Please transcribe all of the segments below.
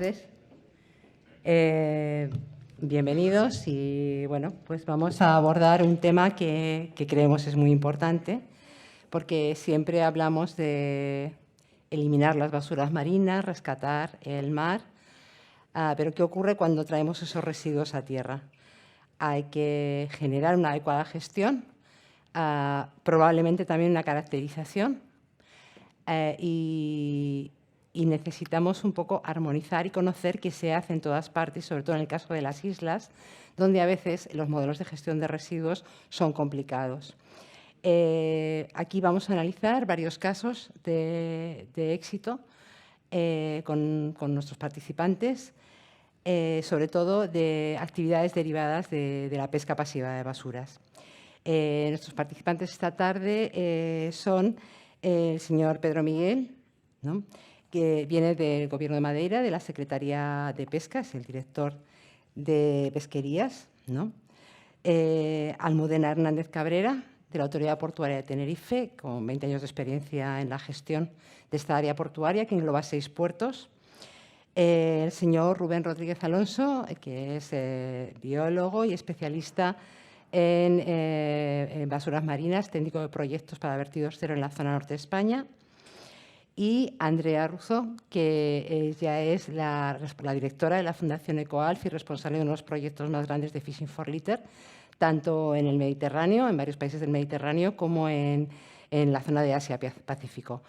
tardes. Bienvenidos y bueno, pues vamos a abordar un tema que creemos es muy importante porque siempre hablamos de eliminar las basuras marinas, rescatar el mar, pero ¿qué ocurre cuando traemos esos residuos a tierra? Hay que generar una adecuada gestión, probablemente también una caracterización y necesitamos un poco armonizar y conocer qué se hace en todas partes, sobre todo en el caso de las islas, donde a veces los modelos de gestión de residuos son complicados. Aquí vamos a analizar varios casos de éxito con nuestros participantes, sobre todo de actividades derivadas de la pesca pasiva de basuras. Nuestros participantes esta tarde son el señor Pedro Miguel, ¿no?, que viene del Gobierno de Madeira, de la Secretaría de Pesca, es el director de Pesquerías, ¿no? Almudena Hernández Cabrera, de la Autoridad Portuaria de Tenerife, con 20 años de experiencia en la gestión de esta área portuaria, que engloba 6 puertos. El señor Rubén Rodríguez Alonso, que es biólogo y especialista en basuras marinas, técnico de proyectos para vertidos cero en la zona norte de España. Y Andrea Russo, que ella es la directora de la Fundación EcoAlf y responsable de uno de los proyectos más grandes de Fishing for Litter, tanto en el Mediterráneo, en varios países del Mediterráneo, como en la zona de Asia-Pacífico.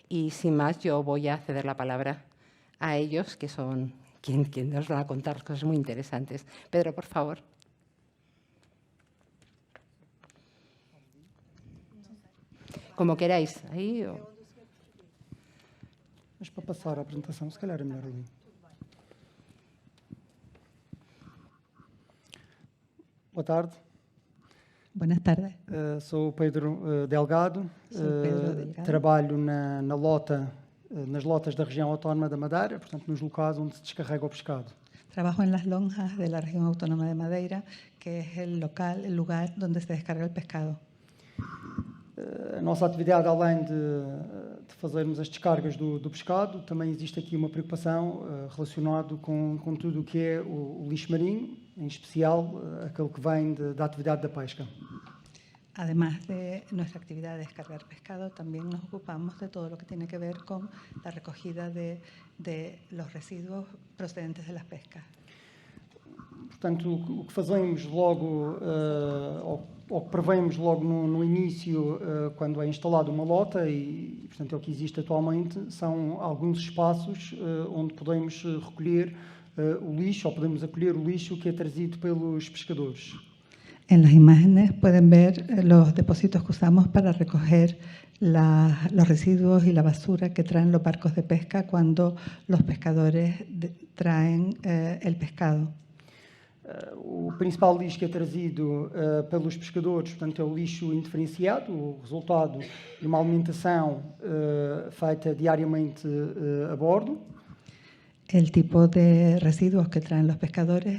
Y sin más, yo voy a ceder la palabra a ellos, que son quienes nos van a contar cosas muy interesantes. Pedro, por favor. Como queráis. Ahí o... Mas para passar a apresentação, se calhar é melhor ali. Boa tarde. Buenas tardes. Sou o Pedro Delgado. Trabalho nas lotas da região autónoma da Madeira, portanto, nos locais onde se descarrega o pescado. Trabajo en las lonjas de la región autónoma de Madeira, que es el lugar donde se descarga el pescado. A nossa atividade, além de fazermos as descargas do pescado, também existe aqui uma preocupação relacionada com tudo o que é o lixo marinho, em especial aquele que vem da atividade da pesca. Además de nuestra actividad de descargar pescado, también nos ocupamos de todo lo que tiene que ver con la recogida de los residuos procedentes de las pescas. Portanto, o que fazemos logo, ou que prevemos logo no início, quando é instalada uma lota, e portanto é o que existe atualmente, são alguns espaços onde podemos recolher o lixo, ou podemos acolher o lixo que é trazido pelos pescadores. En las imágenes pueden ver los depósitos que usamos para recoger los residuos y la basura que traen los barcos de pesca cuando los pescadores traen el pescado. O principal lixo que é trazido pelos pescadores, portanto, é o lixo indiferenciado, o resultado de uma alimentação feita diariamente a bordo. El tipo de residuos que traen los pescadores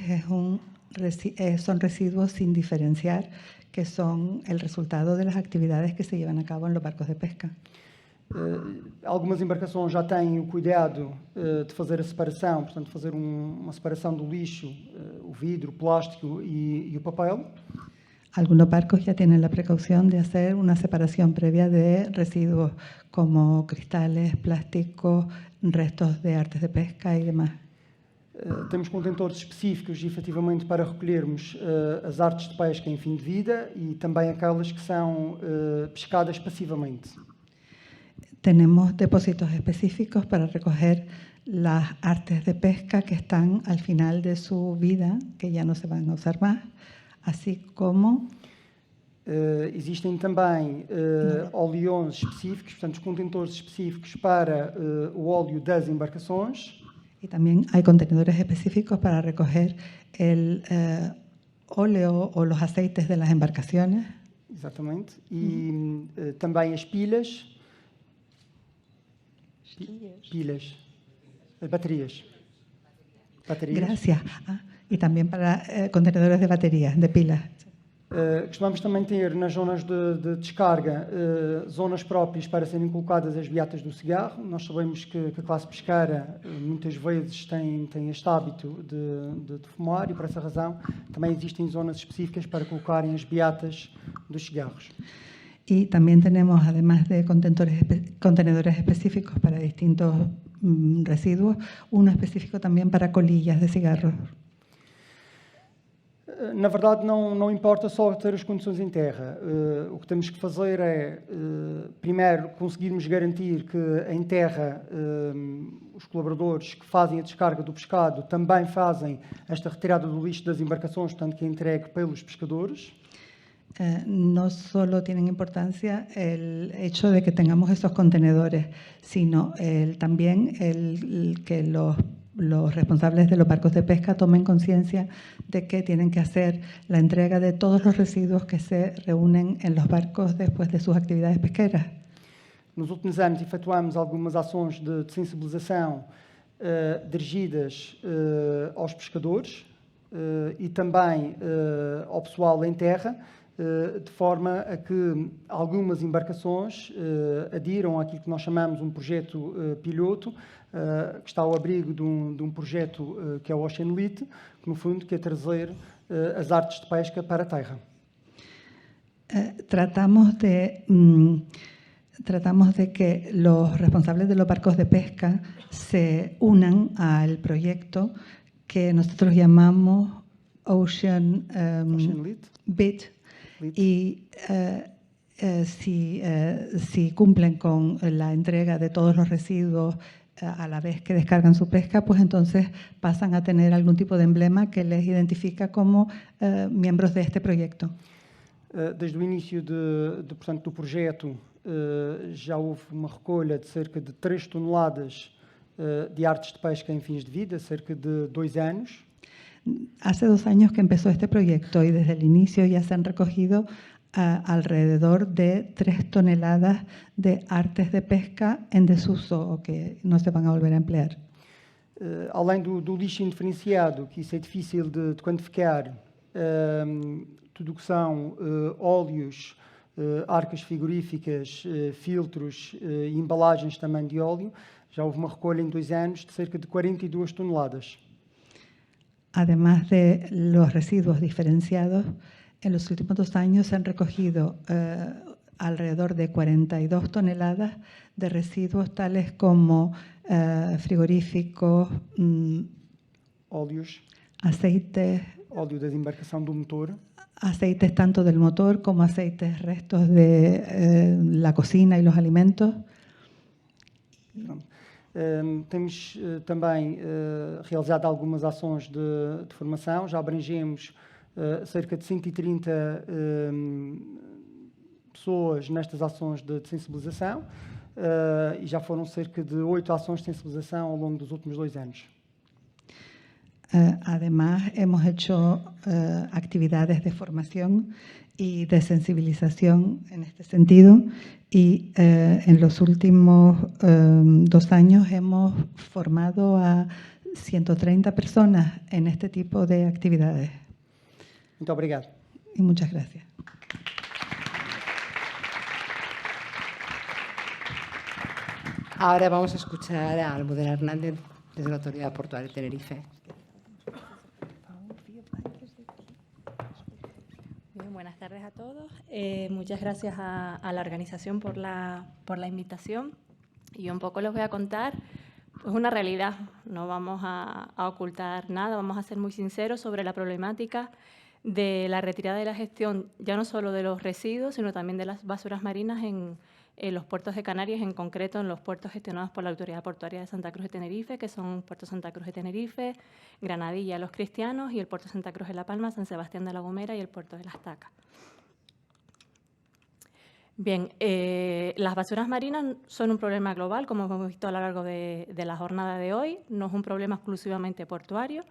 son residuos sin diferenciar, que son el resultado de las actividades que se llevan a cabo en los barcos de pesca. Algumas embarcações já têm o cuidado de fazer a separação, portanto, fazer uma separação do lixo, o vidro, o plástico e o papel. Algunos barcos ya tienen la precaución de hacer una separación previa de residuos como cristales, plásticos, restos de artes de pesca y demás. Temos contentores específicos, efetivamente, para recolhermos as artes de pesca em fim de vida e também aquelas que são pescadas passivamente. Tenemos depósitos específicos para recoger las artes de pesca que están al final de su vida, que ya no se van a usar más, así como... Existem também oleões específicos, portanto, contentores específicos para o óleo das embarcações. Y también hay contenedores específicos para recoger el óleo o los aceites de las embarcaciones. Exatamente. E também as pilhas. Pilas. Baterías. Gracias. Y también para contenedores de baterías, de pilas. Costumamos também ter nas zonas de descarga zonas próprias para serem colocadas as beatas do cigarro. Nós sabemos que a classe pesqueira muitas vezes tem este hábito de fumar e, por essa razão, também existem zonas específicas para colocarem as beatas dos cigarros. Y también tenemos, además de contenedores específicos para distintos residuos, uno específico también para colillas de cigarros. Na verdade, não importa só ter as condições em terra. O que temos que fazer é, primeiro, conseguirmos garantir que em terra os colaboradores que fazem a descarga do pescado também fazem esta retirada do lixo das embarcações, portanto, que é entregue pelos pescadores. No solo tienen importancia el hecho de que tengamos esos contenedores, sino también que los responsables de los barcos de pesca tomen conciencia de que tienen que hacer la entrega de todos los residuos que se reúnen en los barcos después de sus actividades pesqueras. Nos últimos anos efetuamos algumas ações de sensibilização dirigidas aos pescadores e também ao pessoal em terra, de forma a que algumas embarcações adiram àquilo que nós chamamos um projeto piloto, que está ao abrigo de um projeto que é o Ocean Elite, que no fundo quer trazer as artes de pesca para a terra. Tratamos de que los responsables de los barcos de pesca se unan al proyecto que nosotros llamamos Ocean Elite. Beat. Y si cumplen con la entrega de todos los residuos a la vez que descargan su pesca, pues entonces pasan a tener algún tipo de emblema que les identifica como miembros de este proyecto. Desde o início portanto, do projeto, já houve uma recolha de cerca de 3 toneladas de artes de pesca em fins de vida, cerca de 2 anos. Hace 2 años que empezó este proyecto y desde el inicio ya se han recogido alrededor de 3 toneladas de artes de pesca en desuso o que no se van a volver a emplear. Além do lixo indiferenciado, que isso é difícil de quantificar, tudo o que são óleos, arcas frigoríficas, filtros e embalagens também de óleo, já houve uma recolha em 2 anos de cerca de 42 toneladas. Además de los residuos diferenciados, en los últimos 2 años se han recogido alrededor de 42 toneladas de residuos tales como frigoríficos, óleos, aceites, óleo da desembarcação do motor, aceites tanto del motor como aceites restos de la cocina y los alimentos. Temos também realizado algumas ações de formação, já abrangemos cerca de 130 pessoas nestas ações de sensibilização e já foram cerca de 8 ações de sensibilização ao longo dos últimos 2 anos. Además, hemos hecho actividades de formación y de sensibilización en este sentido y en los últimos 2 años hemos formado a 130 personas en este tipo de actividades. Muito obrigado. Y muchas gracias. Ahora vamos a escuchar a Almudena Hernández desde la Autoridad Portuaria de Tenerife. Buenas tardes a todos. Muchas gracias a la organización por la invitación. Y un poco les voy a contar pues una realidad. No vamos a ocultar nada, vamos a ser muy sinceros sobre la problemática de la retirada de la gestión, ya no solo de los residuos, sino también de las basuras marinas en los puertos de Canarias, en concreto en los puertos gestionados por la Autoridad Portuaria de Santa Cruz de Tenerife, que son Puerto Santa Cruz de Tenerife, Granadilla, Los Cristianos, y el Puerto Santa Cruz de La Palma, San Sebastián de la Gomera y el Puerto de Las Tacas. Bien, las basuras marinas son un problema global, como hemos visto a lo largo de la jornada de hoy. No es un problema exclusivamente portuario.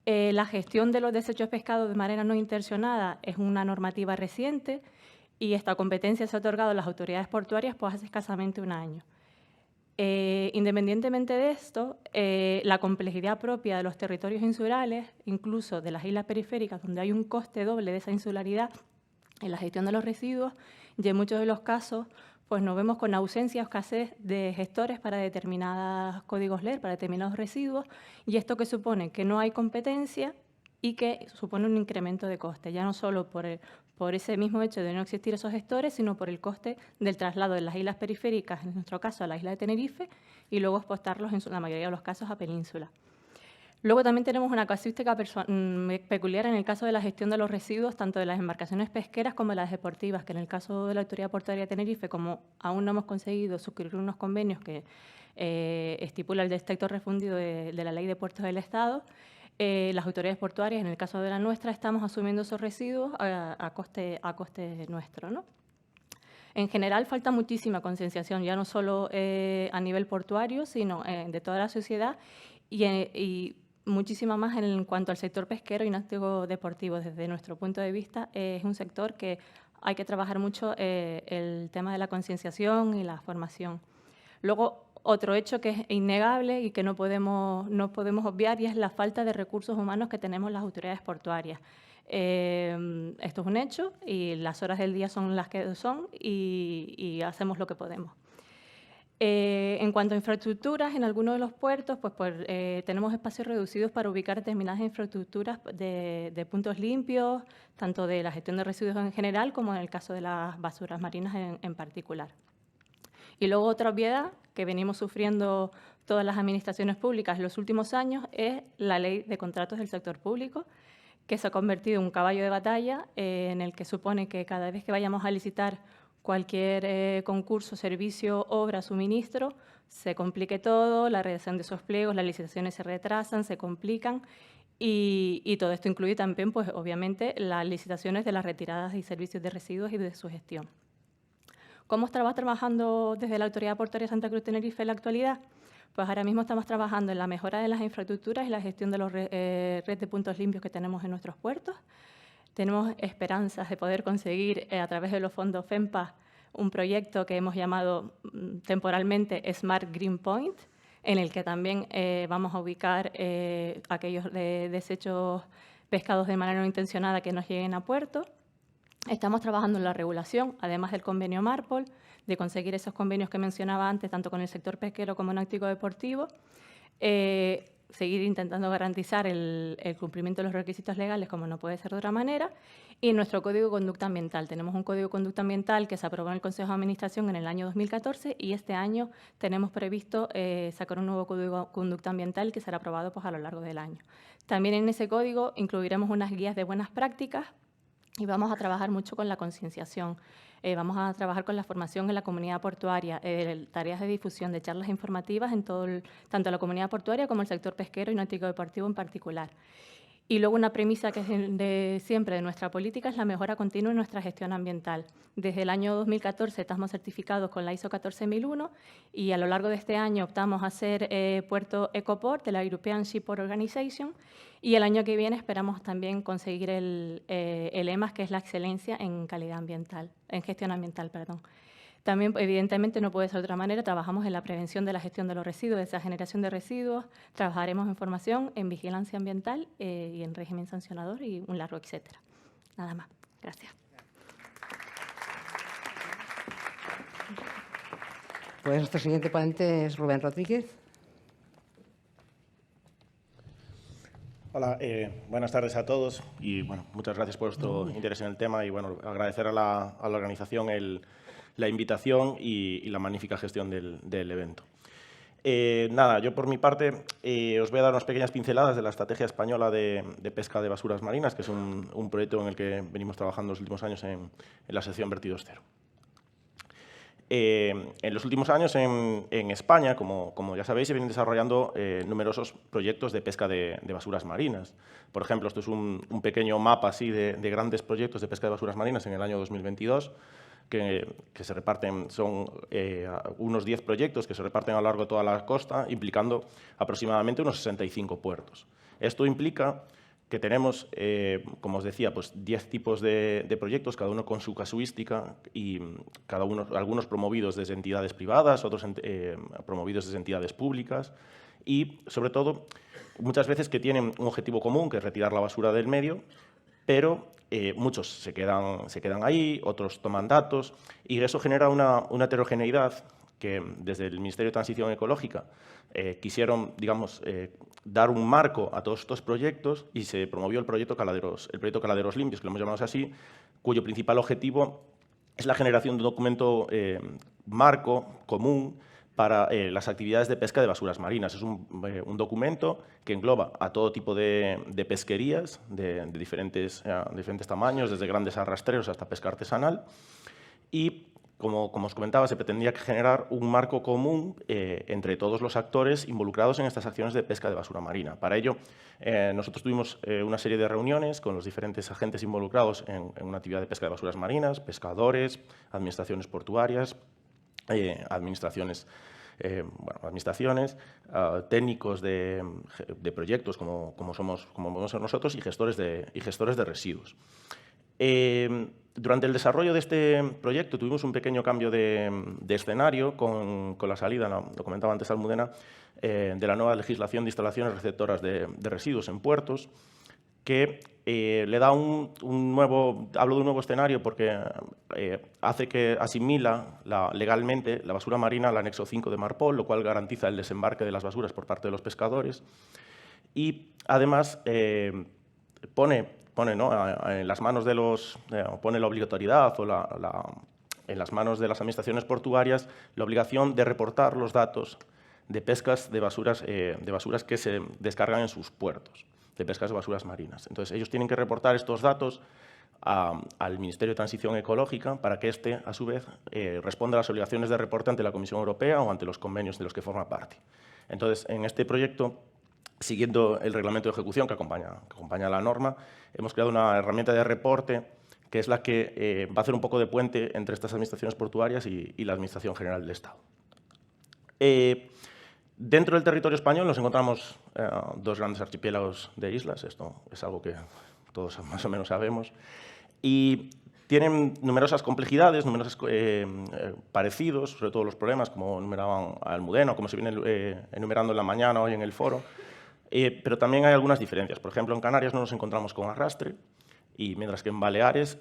La gestión de los desechos pescados de manera no intencionada es una normativa reciente y esta competencia se ha otorgado a las autoridades portuarias pues hace escasamente 1 año. Independientemente de esto, la complejidad propia de los territorios insulares, incluso de las islas periféricas, donde hay un coste doble de esa insularidad en la gestión de los residuos, y en muchos de los casos pues nos vemos con ausencia o escasez de gestores para determinados códigos LER, para determinados residuos, y esto que supone que no hay competencia y que supone un incremento de coste, ya no solo por ese mismo hecho de no existir esos gestores, sino por el coste del traslado de las islas periféricas, en nuestro caso a la isla de Tenerife, y luego exportarlos en la mayoría de los casos a península. Luego también tenemos una casuística peculiar en el caso de la gestión de los residuos, tanto de las embarcaciones pesqueras como de las deportivas, que en el caso de la Autoridad Portuaria de Tenerife, como aún no hemos conseguido suscribir unos convenios que estipula el detector refundido de la Ley de Puertos del Estado, las autoridades portuarias, en el caso de la nuestra, estamos asumiendo esos residuos a coste nuestro, ¿no? En general, falta muchísima concienciación, ya no solo a nivel portuario, sino de toda la sociedad y muchísima más en cuanto al sector pesquero y náutico deportivo. Desde nuestro punto de vista, es un sector que hay que trabajar mucho el tema de la concienciación y la formación. Luego, otro hecho que es innegable y que no podemos obviar, y es la falta de recursos humanos que tenemos las autoridades portuarias. Esto es un hecho y las horas del día son las que son y hacemos lo que podemos. En cuanto a infraestructuras, en algunos de los puertos tenemos espacios reducidos para ubicar determinadas infraestructuras de puntos limpios, tanto de la gestión de residuos en general como en el caso de las basuras marinas en particular. Y luego otra obviedad que venimos sufriendo todas las administraciones públicas en los últimos años es la Ley de Contratos del Sector Público, que se ha convertido en un caballo de batalla en el que supone que cada vez que vayamos a licitar cualquier concurso, servicio, obra, suministro, se complique todo, la redacción de esos pliegos, las licitaciones se retrasan, se complican y todo esto incluye también, pues, obviamente, las licitaciones de las retiradas y servicios de residuos y de su gestión. ¿Cómo estamos trabajando desde la Autoridad Portuaria de Santa Cruz de Tenerife en la actualidad? Pues ahora mismo estamos trabajando en la mejora de las infraestructuras y la gestión de los red de puntos limpios que tenemos en nuestros puertos. Tenemos esperanzas de poder conseguir a través de los fondos FEMPA un proyecto que hemos llamado temporalmente Smart Green Point, en el que también vamos a ubicar aquellos desechos pescados de manera no intencionada que nos lleguen a puerto. Estamos trabajando en la regulación, además del convenio Marpol, de conseguir esos convenios que mencionaba antes, tanto con el sector pesquero como náutico deportivo. Seguir intentando garantizar el cumplimiento de los requisitos legales, como no puede ser de otra manera, y nuestro Código de Conducta Ambiental. Tenemos un Código de Conducta Ambiental que se aprobó en el Consejo de Administración en el año 2014 y este año tenemos previsto sacar un nuevo Código de Conducta Ambiental que será aprobado a lo largo del año. También en ese código incluiremos unas guías de buenas prácticas y vamos a trabajar mucho con la concienciación. Vamos a trabajar con la formación en la comunidad portuaria, tareas de difusión, de charlas informativas en tanto la comunidad portuaria como el sector pesquero y náutico deportivo en particular. Y luego una premisa que es siempre de nuestra política es la mejora continua en nuestra gestión ambiental. Desde el año 2014 estamos certificados con la ISO 14001 y a lo largo de este año optamos a ser puerto Ecoport de la European Seaport Organization y el año que viene esperamos también conseguir el EMAS, que es la excelencia en calidad ambiental, en gestión ambiental, perdón. También, evidentemente, no puede ser de otra manera, trabajamos en la prevención de la gestión de los residuos, de esa generación de residuos, trabajaremos en formación, en vigilancia ambiental y en régimen sancionador y un largo etcétera. Nada más. Gracias. Pues nuestro siguiente ponente es Rubén Rodríguez. Hola, buenas tardes a todos y bueno, muchas gracias por vuestro interés en el tema y bueno, agradecer a la organización la invitación y la magnífica gestión del evento. Nada, yo por mi parte os voy a dar unas pequeñas pinceladas de la estrategia española de pesca de basuras marinas, que es un proyecto en el que venimos trabajando los últimos años en la sección Vertidos Cero. En los últimos años en España, como ya sabéis, se vienen desarrollando numerosos proyectos de pesca de basuras marinas. Por ejemplo, esto es un pequeño mapa así de grandes proyectos de pesca de basuras marinas en el año 2022, que se reparten, son unos 10 proyectos que se reparten a lo largo de toda la costa, implicando aproximadamente unos 65 puertos. Esto implica que tenemos, como os decía, pues 10 tipos de proyectos, cada uno con su casuística y algunos promovidos desde entidades privadas, otros promovidos desde entidades públicas y, sobre todo, muchas veces que tienen un objetivo común, que es retirar la basura del medio, pero muchos se quedan ahí, otros toman datos y eso genera una heterogeneidad que desde el Ministerio de Transición Ecológica quisieron, digamos, dar un marco a todos estos proyectos y se promovió el proyecto Caladeros Limpios, que lo hemos llamado así, cuyo principal objetivo es la generación de un documento marco común para las actividades de pesca de basuras marinas. Es un documento que engloba a todo tipo de pesquerías de diferentes tamaños, desde grandes arrastreros hasta pesca artesanal. Y, como os comentaba, se pretendía generar un marco común entre todos los actores involucrados en estas acciones de pesca de basura marina. Para ello, nosotros tuvimos una serie de reuniones con los diferentes agentes involucrados en una actividad de pesca de basuras marinas, pescadores, administraciones portuarias, administraciones, técnicos de proyectos como podemos ser nosotros y gestores de residuos. Durante el desarrollo de este proyecto tuvimos un pequeño cambio de escenario con la salida, lo comentaba antes Almudena, de la nueva legislación de instalaciones receptoras de residuos en puertos, que le da hablo de un nuevo escenario porque hace que asimila legalmente la basura marina al anexo 5 de Marpol, lo cual garantiza el desembarque de las basuras por parte de los pescadores y además pone en las manos de pone la obligatoriedad en las manos de las administraciones portuarias la obligación de reportar los datos de pescas de basuras que se descargan en sus puertos, de pescas de basuras marinas. Entonces, ellos tienen que reportar estos datos al Ministerio de Transición Ecológica para que éste, a su vez, responda a las obligaciones de reporte ante la Comisión Europea o ante los convenios de los que forma parte. Entonces, en este proyecto, siguiendo el reglamento de ejecución que acompaña la norma, hemos creado una herramienta de reporte que es la que va a hacer un poco de puente entre estas administraciones portuarias y la Administración General del Estado. Dentro del territorio español nos encontramos dos grandes archipiélagos de islas, esto es algo que todos más o menos sabemos, y tienen numerosas complejidades, numerosos parecidos, sobre todo los problemas, como enumeraban Almudena, como se viene enumerando en la mañana hoy en el foro, pero también hay algunas diferencias. Por ejemplo, en Canarias no nos encontramos con arrastre, y mientras que en Baleares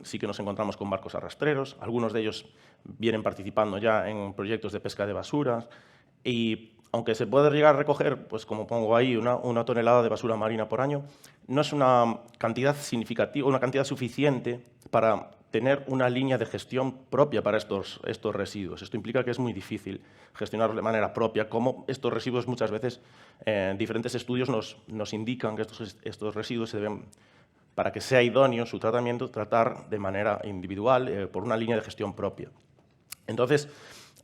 sí que nos encontramos con barcos arrastreros. Algunos de ellos vienen participando ya en proyectos de pesca de basuras y aunque se puede llegar a recoger, pues como pongo ahí, una tonelada de basura marina por año, no es una cantidad significativa, una cantidad suficiente para tener una línea de gestión propia para estos residuos. Esto implica que es muy difícil gestionarlos de manera propia, como estos residuos muchas veces, diferentes estudios nos indican que estos residuos se deben, para que sea idóneo su tratamiento, tratar de manera individual por una línea de gestión propia. Entonces,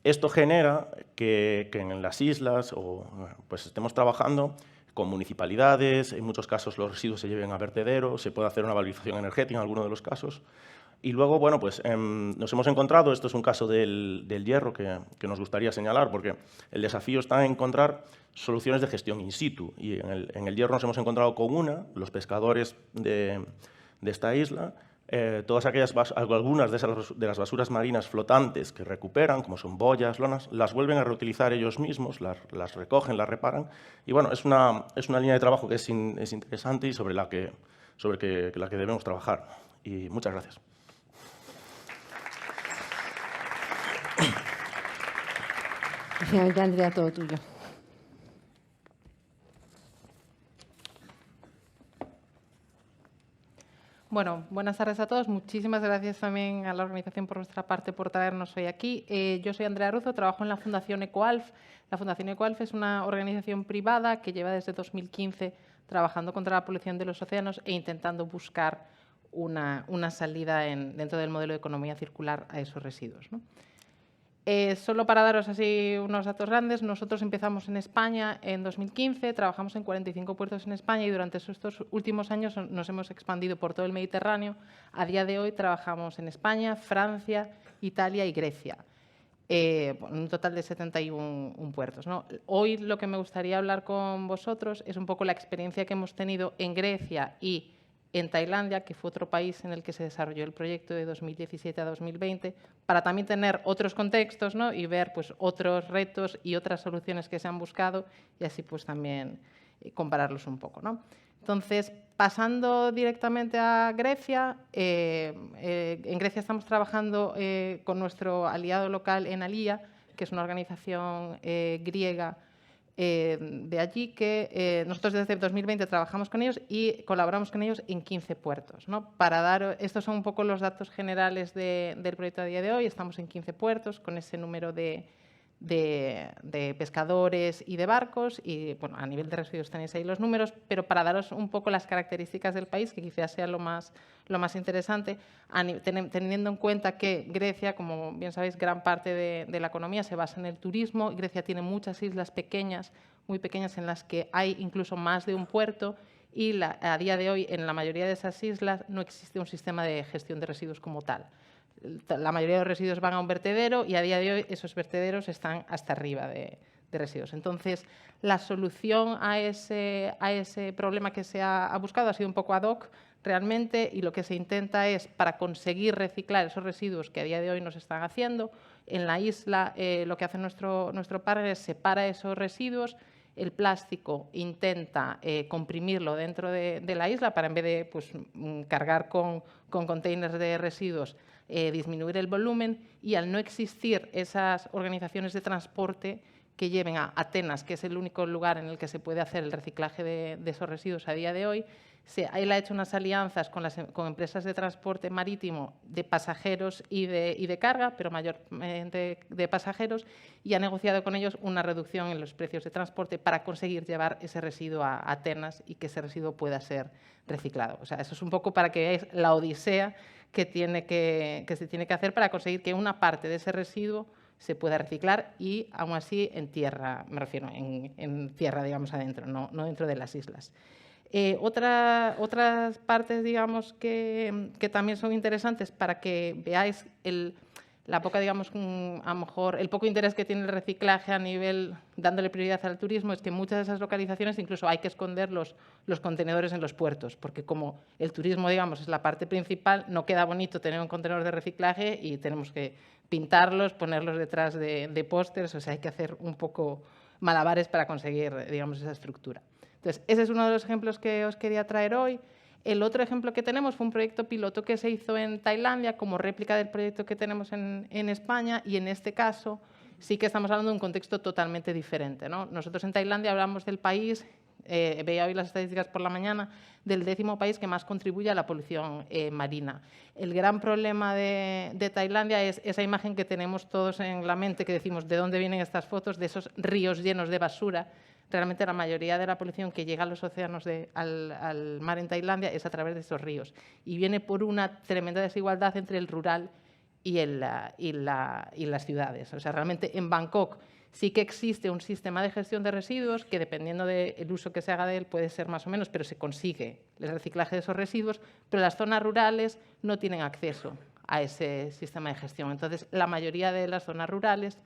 esto genera que en las islas pues estemos trabajando con municipalidades, en muchos casos los residuos se lleven a vertederos, se puede hacer una valorización energética en algunos de los casos. Y luego, bueno, pues nos hemos encontrado, esto es un caso del hierro que nos gustaría señalar, porque el desafío está en encontrar soluciones de gestión in situ. Y en el hierro nos hemos encontrado con los pescadores de esta isla, algunas de las basuras marinas flotantes que recuperan, como son boyas, lonas, las vuelven a reutilizar ellos mismos, las recogen, las reparan. Y bueno, es una línea de trabajo que es interesante y sobre la que debemos trabajar. Y muchas gracias. Y finalmente, Andrea, todo tuyo. Bueno, buenas tardes a todos. Muchísimas gracias también a la organización por nuestra parte por traernos hoy aquí. Yo soy Andrea Ruzo, trabajo en la Fundación EcoAlf. La Fundación EcoAlf es una organización privada que lleva desde 2015 trabajando contra la polución de los océanos e intentando buscar una salida dentro del modelo de economía circular a esos residuos, ¿no? Solo para daros así unos datos grandes, nosotros empezamos en España en 2015, trabajamos en 45 puertos en España y durante estos últimos años nos hemos expandido por todo el Mediterráneo. A día de hoy trabajamos en España, Francia, Italia y Grecia. un total de 71 puertos, ¿no? Hoy lo que me gustaría hablar con vosotros es un poco la experiencia que hemos tenido en Grecia y en Tailandia, que fue otro país en el que se desarrolló el proyecto de 2017 a 2020, para también tener otros contextos, ¿no? Y ver pues, otros retos y otras soluciones que se han buscado y así pues también compararlos un poco, ¿no? Entonces, pasando directamente a Grecia, en Grecia estamos trabajando con nuestro aliado local Enalia, que es una organización griega de allí, que nosotros desde 2020 trabajamos con ellos y colaboramos con ellos en 15 puertos, ¿no? Para dar, estos son un poco los datos generales del proyecto a día de hoy. Estamos en 15 puertos con ese número de pescadores y de barcos y, bueno, a nivel de residuos tenéis ahí los números, pero para daros un poco las características del país, que quizás sea lo más interesante, teniendo en cuenta que Grecia, como bien sabéis, gran parte de la economía se basa en el turismo. Grecia tiene muchas islas pequeñas, muy pequeñas, en las que hay incluso más de un puerto y a día de hoy en la mayoría de esas islas no existe un sistema de gestión de residuos como tal. La mayoría de los residuos van a un vertedero y a día de hoy esos vertederos están hasta arriba de residuos. Entonces, la solución a ese problema que se ha buscado ha sido un poco ad hoc realmente, y lo que se intenta es, para conseguir reciclar esos residuos que a día de hoy no se están haciendo, en la isla lo que hace nuestro partner es separa esos residuos. El plástico intenta comprimirlo dentro de la isla para, en vez de pues, cargar con containers de residuos, disminuir el volumen, y al no existir esas organizaciones de transporte que lleven a Atenas, que es el único lugar en el que se puede hacer el reciclaje de esos residuos a día de hoy, él ha hecho unas alianzas con empresas de transporte marítimo de pasajeros y de carga, pero mayormente de pasajeros, y ha negociado con ellos una reducción en los precios de transporte para conseguir llevar ese residuo a Atenas y que ese residuo pueda ser reciclado. O sea, eso es un poco para que veáis la odisea que se tiene que hacer para conseguir que una parte de ese residuo se pueda reciclar, y aún así en tierra, me refiero, en tierra, digamos, adentro, no dentro de las islas. Otras partes, digamos, que también son interesantes para que veáis la poca, digamos, a lo mejor el poco interés que tiene el reciclaje a nivel, dándole prioridad al turismo, es que en muchas de esas localizaciones incluso hay que esconder los contenedores en los puertos, porque como el turismo, digamos, es la parte principal, no queda bonito tener un contenedor de reciclaje y tenemos que pintarlos, ponerlos detrás de pósters, o sea, hay que hacer un poco malabares para conseguir, digamos, esa estructura. Entonces, ese es uno de los ejemplos que os quería traer hoy. El otro ejemplo que tenemos fue un proyecto piloto que se hizo en Tailandia como réplica del proyecto que tenemos en España, y en este caso sí que estamos hablando de un contexto totalmente diferente, ¿no? Nosotros en Tailandia hablamos del país, veía hoy las estadísticas por la mañana, del 10º país que más contribuye a la polución marina. El gran problema de Tailandia es esa imagen que tenemos todos en la mente, que decimos, ¿de dónde vienen estas fotos? De esos ríos llenos de basura. Realmente la mayoría de la polución que llega a los océanos, al mar en Tailandia, es a través de esos ríos. Y viene por una tremenda desigualdad entre el rural y las ciudades. O sea, realmente en Bangkok sí que existe un sistema de gestión de residuos que, dependiendo del uso que se haga de él, puede ser más o menos, pero se consigue el reciclaje de esos residuos, pero las zonas rurales no tienen acceso a ese sistema de gestión. Entonces, la mayoría de las zonas rurales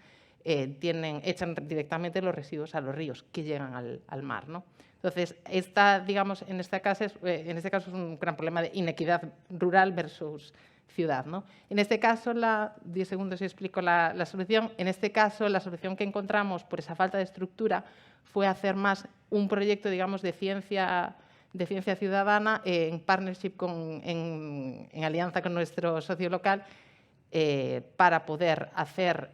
echan directamente los residuos a los ríos que llegan al mar, ¿no? Entonces, digamos, en este caso es un gran problema de inequidad rural versus ciudad, ¿no? En este caso, 10 segundos y explico la solución. En este caso, la solución que encontramos por esa falta de estructura fue hacer más un proyecto, digamos, de ciencia ciudadana en partnership, en alianza con nuestro socio local, para poder hacer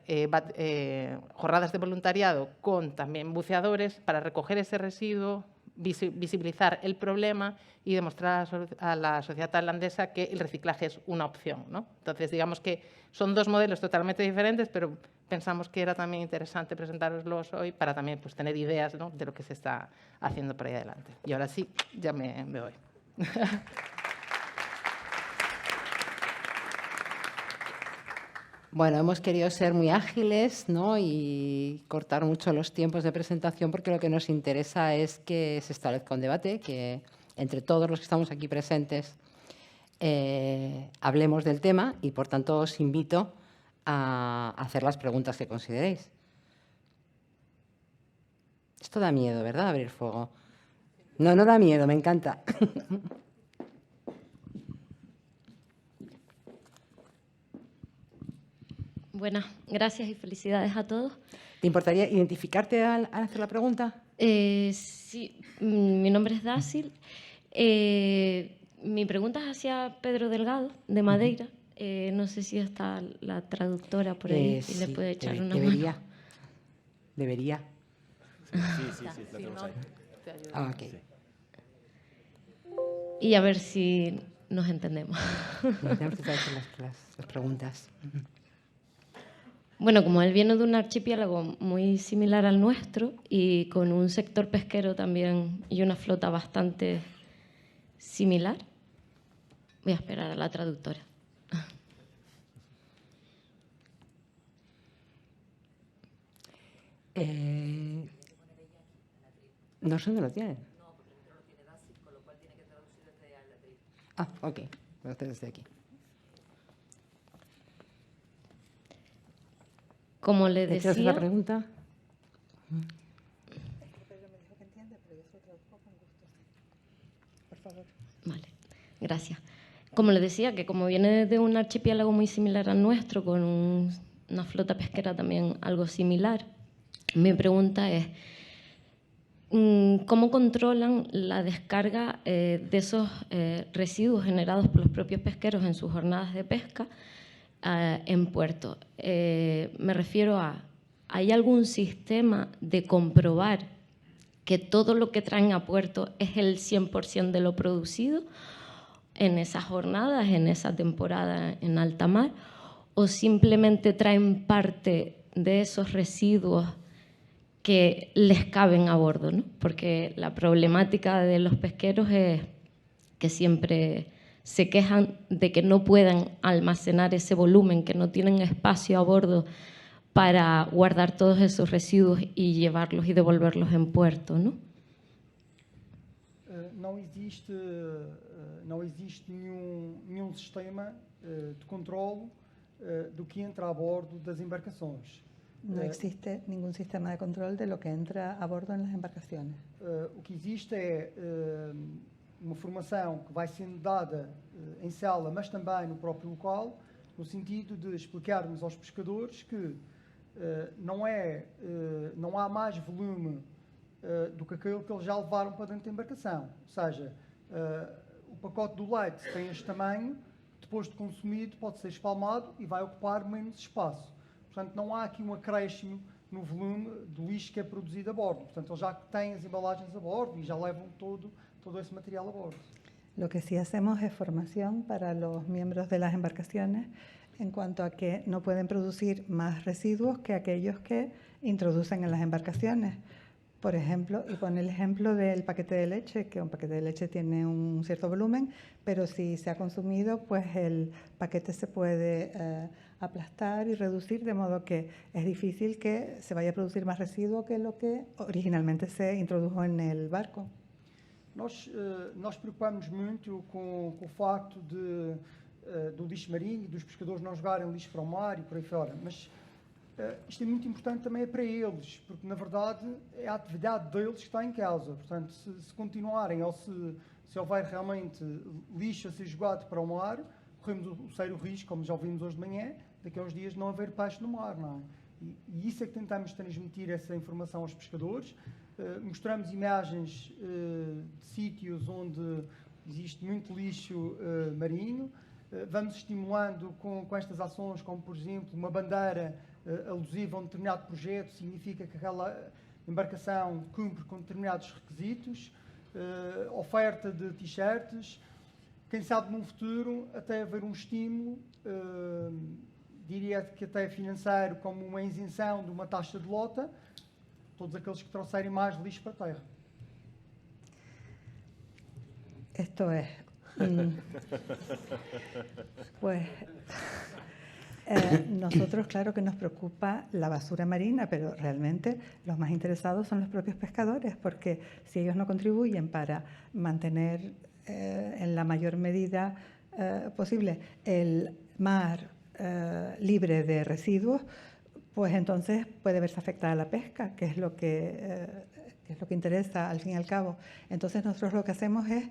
jornadas de voluntariado con también buceadores para recoger ese residuo, visibilizar el problema y demostrar a la sociedad tailandesa que el reciclaje es una opción, ¿no? Entonces, digamos que son dos modelos totalmente diferentes, pero pensamos que era también interesante presentároslos hoy para también pues, tener ideas, ¿no?, de lo que se está haciendo por ahí adelante. Y ahora sí, ya me voy. Bueno, hemos querido ser muy ágiles, ¿no?, y cortar mucho los tiempos de presentación, porque lo que nos interesa es que se establezca un debate, que entre todos los que estamos aquí presentes hablemos del tema, y por tanto os invito a hacer las preguntas que consideréis. Esto da miedo, ¿verdad?, abrir fuego. No, no da miedo, me encanta. Buenas, gracias y felicidades a todos. ¿Te importaría identificarte al hacer la pregunta? Sí, mi nombre es Dácil. Mi pregunta es hacia Pedro Delgado, de Madeira. No sé si está la traductora por ahí y le puede echar una mano. Debería. Sí, la tenemos ahí. Ah, ok. Sí. Y a ver si nos entendemos. Nos tenemos que hacer las preguntas. Bueno, como él viene de un archipiélago muy similar al nuestro y con un sector pesquero también y una flota bastante similar, voy a esperar a la traductora. No sé dónde lo tienen. No, porque el lo tiene Dácil, con lo cual tiene que traducir desde la atriz. Ah, ok. Desde aquí. Como le decía... ¿Quieres hacer la pregunta? Vale, gracias. Como le decía, que como viene de un archipiélago muy similar al nuestro, con una flota pesquera también algo similar, mi pregunta es, ¿cómo controlan la descarga de esos residuos generados por los propios pesqueros en sus jornadas de pesca en puerto? Me refiero a, ¿hay algún sistema de comprobar que todo lo que traen a puerto es el 100% de lo producido en esas jornadas, en esa temporada en alta mar, o simplemente traen parte de esos residuos que les caben a bordo, ¿no? Porque la problemática de los pesqueros es que siempre se quejan de que no puedan almacenar ese volumen, que no tienen espacio a bordo para guardar todos esos residuos y llevarlos y devolverlos en puerto, ¿no? Não existe nenhum sistema de controle do que entra a bordo das embarcações. No existe ningún sistema de control de lo que entra a bordo en las embarcaciones. O que existe é uma formação que vai sendo dada em sala, mas também no próprio local, no sentido de explicarmos aos pescadores que não há mais volume do que aquele que eles já levaram para dentro da embarcação. Ou seja, o pacote do leite tem este tamanho, depois de consumido pode ser espalmado e vai ocupar menos espaço. Portanto, não há aqui um acréscimo no volume do lixo que é produzido a bordo. Portanto, eles já têm as embalagens a bordo e já levam todo ese material a bordo. Lo que sí hacemos es formación para los miembros de las embarcaciones en cuanto a que no pueden producir más residuos que aquellos que introducen en las embarcaciones. Por ejemplo, y pone el ejemplo del paquete de leche, que un paquete de leche tiene un cierto volumen, pero si se ha consumido, pues el paquete se puede aplastar y reducir, de modo que es difícil que se vaya a producir más residuo que lo que originalmente se introdujo en el barco. Nós preocupamos muito com o facto do lixo marinho e dos pescadores não jogarem lixo para o mar e por aí fora, mas isto é muito importante também para eles, porque na verdade é a atividade deles que está em causa. Portanto, se continuarem ou se houver realmente lixo a ser jogado para o mar, corremos o sério risco, como já ouvimos hoje de manhã, daqui a uns dias não haver peixe no mar, não é? E isso é que tentamos transmitir essa informação aos pescadores. Mostramos imagens de sítios onde existe muito lixo marinho. Vamos estimulando com estas ações, como por exemplo uma bandeira alusiva a um determinado projeto, significa que aquela embarcação cumpre com determinados requisitos, oferta de t-shirts, quem sabe num futuro até haver um estímulo, diria que até financeiro, como uma isenção de uma taxa de lota, todos aqueles que trouxerem más lixo para a terra. Esto es, pues nosotros claro que nos preocupa la basura marina, pero realmente los más interesados son los propios pescadores, porque si ellos no contribuyen para mantener en la mayor medida posible el mar libre de residuos, pues entonces puede verse afectada la pesca, que es lo que interesa al fin y al cabo. Entonces nosotros lo que hacemos es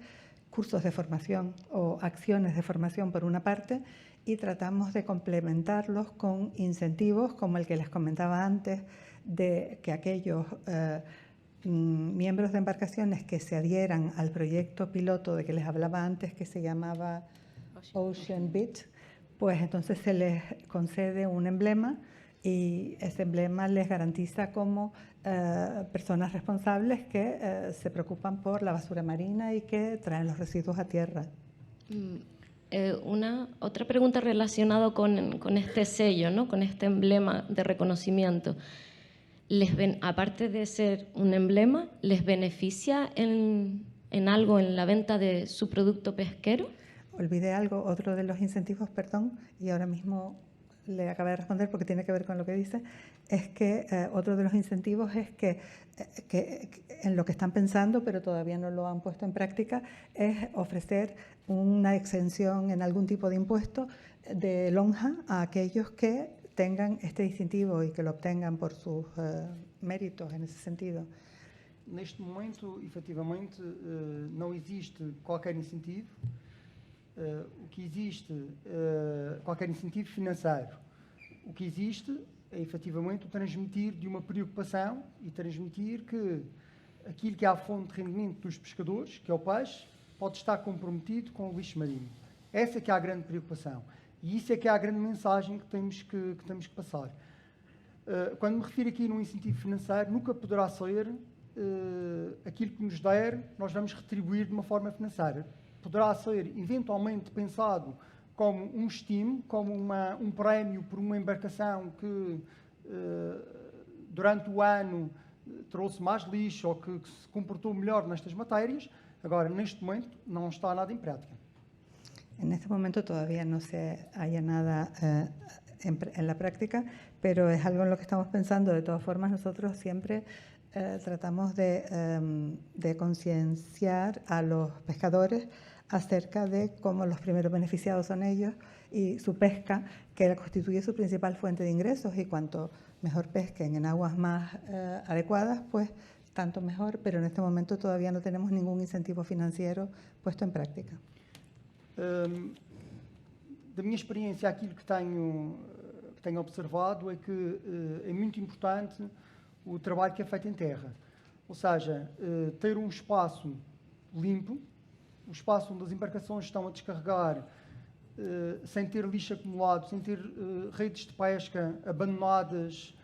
cursos de formación o acciones de formación por una parte, y tratamos de complementarlos con incentivos como el que les comentaba antes, de que aquellos miembros de embarcaciones que se adhieran al proyecto piloto de que les hablaba antes, que se llamaba Ocean Beat, pues entonces se les concede un emblema, y ese emblema les garantiza como personas responsables que se preocupan por la basura marina y que traen los residuos a tierra. Otra pregunta relacionada con este sello, ¿no? Con este emblema de reconocimiento. Aparte de ser un emblema, ¿les beneficia en algo en la venta de su producto pesquero? Olvidé algo, otro de los incentivos, perdón, y ahora mismo le acabo de responder porque tiene que ver con lo que dice, es que otro de los incentivos es que en lo que están pensando, pero todavía no lo han puesto en práctica, es ofrecer una exención en algún tipo de impuesto de lonja a aquellos que tengan este distintivo y que lo obtengan por sus méritos en ese sentido. Neste momento, efetivamente, não existe qualquer incentivo. O que existe, qualquer incentivo financeiro. O que existe é, efetivamente, o transmitir de uma preocupação e transmitir que aquilo que é a fonte de rendimento dos pescadores, que é o peixe, pode estar comprometido com o lixo marinho. Essa é que é a grande preocupação. E isso é que é a grande mensagem que temos que passar. Quando me refiro aqui num incentivo financeiro, nunca poderá ser aquilo que nos der, nós vamos retribuir de uma forma financeira. Poderá ser eventualmente pensado como um estímulo, como um prémio por uma embarcação que durante o ano trouxe mais lixo ou que se comportou melhor nestas matérias. Agora, neste momento, não está nada em prática. En este momento todavía no se halla nada en la práctica, pero es algo en lo que estamos pensando. De todas formas, nosotros siempre tratamos de concienciar a los pescadores acerca de cómo los primeros beneficiados son ellos y su pesca, que constituye su principal fuente de ingresos, y cuanto mejor pesquen en aguas más adecuadas, pues tanto mejor, pero en este momento todavía no tenemos ningún incentivo financiero puesto en práctica. Da minha experiência, aquilo que tenho observado é que é muito importante o trabalho que é feito em terra. Ou seja, ter um espaço limpo, o espaço onde as embarcações estão a descarregar sem ter lixo acumulado, sem ter redes de pesca abandonadas,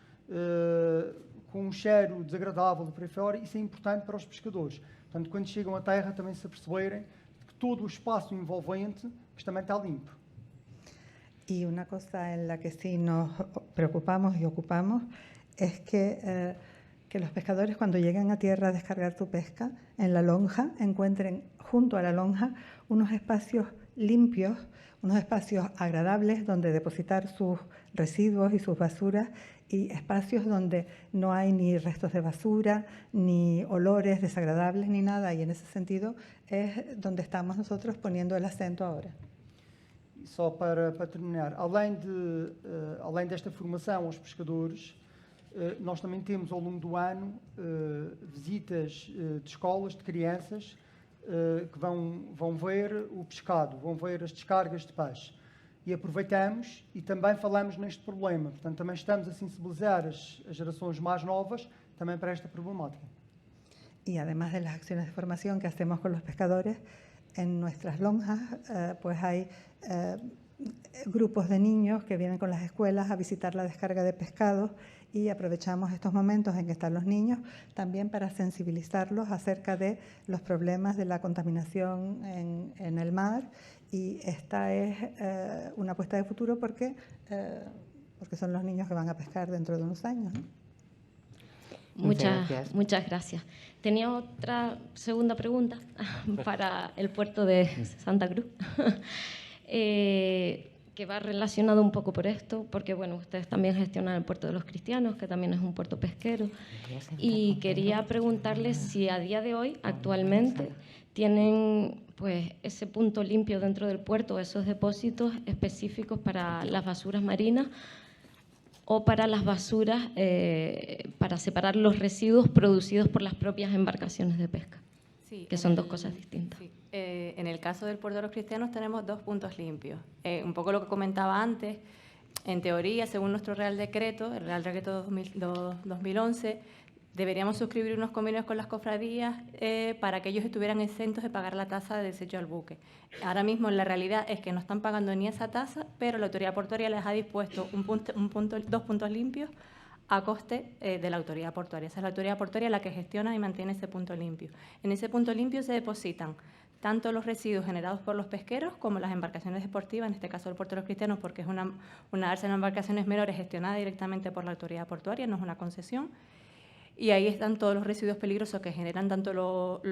com um cheiro desagradável por aí fora. Isso é importante para os pescadores. Portanto, quando chegam à terra, também se aperceberem que todo o espaço envolvente que também está limpo. Y una cosa en la que sí nos preocupamos y ocupamos es que los pescadores, cuando lleguen a tierra a descargar su pesca, en la lonja encuentren junto a la lonja unos espacios limpios, unos espacios agradables donde depositar sus residuos y sus basuras, y espacios donde no hay ni restos de basura, ni olores desagradables, ni nada. Y en ese sentido es donde estamos nosotros poniendo el acento ahora. Só para terminar, além desta formação aos pescadores, nós também temos ao longo do ano visitas de escolas, de crianças, que vão ver o pescado, vão ver as descargas de peixe. E aproveitamos e também falamos neste problema. Portanto, também estamos a sensibilizar as gerações más novas também para esta problemática. Y además de las acciones de formación que hacemos con los pescadores, en nuestras lonjas pues hay grupos de niños que vienen con las escuelas a visitar la descarga de pescados, y aprovechamos estos momentos en que están los niños también para sensibilizarlos acerca de los problemas de la contaminación en el mar. Y esta es una apuesta de futuro porque son los niños que van a pescar dentro de unos años, ¿no? Muchas gracias. Tenía otra segunda pregunta para el puerto de Santa Cruz, que va relacionado un poco por esto, porque bueno, ustedes también gestionan el puerto de los Cristianos, que también es un puerto pesquero, y quería preguntarles si a día de hoy, actualmente, tienen pues ese punto limpio dentro del puerto, esos depósitos específicos para las basuras marinas o para las basuras, para separar los residuos producidos por las propias embarcaciones de pesca, Sí, que son dos cosas distintas. Sí. En el caso del Puerto de los Cristianos tenemos 2 puntos limpios. Un poco lo que comentaba antes, en teoría, según nuestro Real Decreto, el Real Decreto 2011, deberíamos suscribir unos convenios con las cofradías para que ellos estuvieran exentos de pagar la tasa de desecho al buque. Ahora mismo la realidad es que no están pagando ni esa tasa, pero la autoridad portuaria les ha dispuesto 2 puntos limpios a coste de la autoridad portuaria. Esa es la autoridad portuaria la que gestiona y mantiene ese punto limpio. En ese punto limpio se depositan tanto los residuos generados por los pesqueros como las embarcaciones deportivas, en este caso el Puerto de los Cristianos, porque es una dársena de embarcaciones menores gestionada directamente por la autoridad portuaria, no es una concesión. Y ahí están todos los residuos peligrosos que generan tanto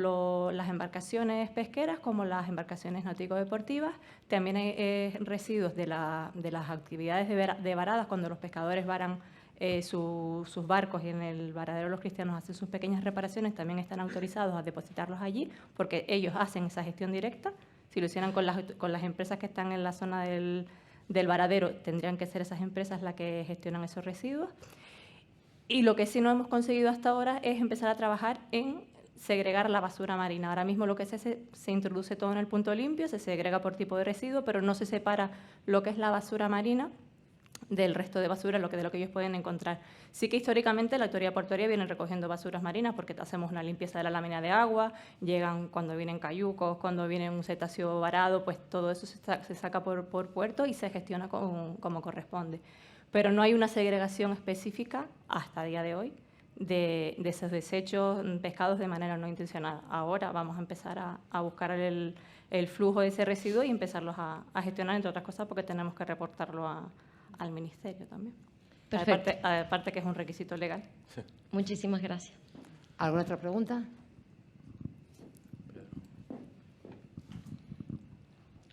las embarcaciones pesqueras como las embarcaciones náutico-deportivas. También hay residuos de las actividades de varadas, cuando los pescadores varan sus barcos y en el varadero los cristianos hacen sus pequeñas reparaciones, también están autorizados a depositarlos allí porque ellos hacen esa gestión directa. Si lo hicieran con las empresas que están en la zona del varadero, tendrían que ser esas empresas las que gestionan esos residuos. Y lo que sí no hemos conseguido hasta ahora es empezar a trabajar en segregar la basura marina. Ahora mismo lo que se introduce todo en el punto limpio, se segrega por tipo de residuo, pero no se separa lo que es la basura marina del resto de basura, de lo que ellos pueden encontrar. Sí que históricamente la autoridad portuaria viene recogiendo basuras marinas porque hacemos una limpieza de la lámina de agua, llegan cuando vienen cayucos, cuando viene un cetáceo varado, pues todo eso se saca por puerto y se gestiona como corresponde. Pero no hay una segregación específica hasta el día de hoy de esos desechos pescados de manera no intencionada. Ahora vamos a empezar a buscar el flujo de ese residuo y empezarlos a gestionar, entre otras cosas, porque tenemos que reportarlo al Ministerio también. Perfecto. Aparte que es un requisito legal. Sí. Muchísimas gracias. ¿Alguna otra pregunta?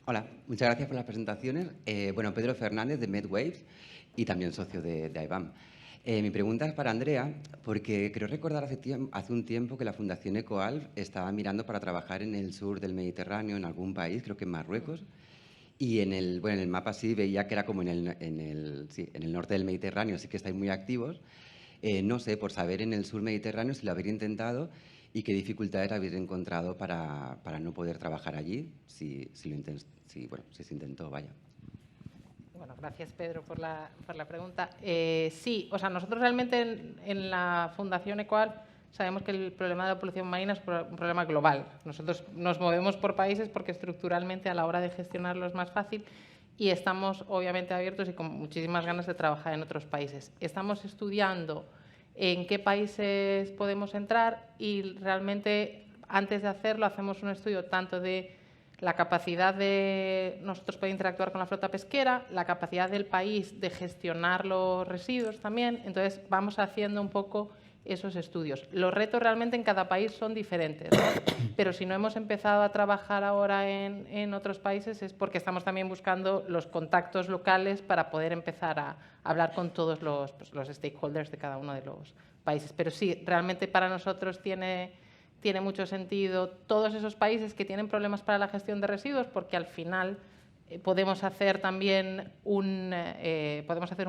Hola, muchas gracias por las presentaciones. Bueno, Pedro Fernández de MedWaves y también socio de IBAM. Mi pregunta es para Andrea, porque creo recordar hace un tiempo que la Fundación EcoAlf estaba mirando para trabajar en el sur del Mediterráneo, en algún país, creo que en Marruecos, y en el mapa sí veía que era como en el norte del Mediterráneo, sí que estáis muy activos. No sé, por saber en el sur mediterráneo si lo habéis intentado y qué dificultades habéis encontrado para no poder trabajar allí, si se intentó, vaya. Bueno, gracias Pedro por la pregunta. Sí, o sea, nosotros realmente en la Fundación EcoAlf sabemos que el problema de la polución marina es un problema global. Nosotros nos movemos por países porque estructuralmente a la hora de gestionarlo es más fácil y estamos obviamente abiertos y con muchísimas ganas de trabajar en otros países. Estamos estudiando en qué países podemos entrar y realmente antes de hacerlo hacemos un estudio tanto de la capacidad de nosotros poder interactuar con la flota pesquera, la capacidad del país de gestionar los residuos también. Entonces vamos haciendo un poco esos estudios. Los retos realmente en cada país son diferentes, ¿no? Pero si no hemos empezado a trabajar ahora en otros países es porque estamos también buscando los contactos locales para poder empezar a hablar con todos los stakeholders de cada uno de los países. Pero sí, realmente para nosotros tiene mucho sentido todos esos países que tienen problemas para la gestión de residuos, porque al final podemos hacer también un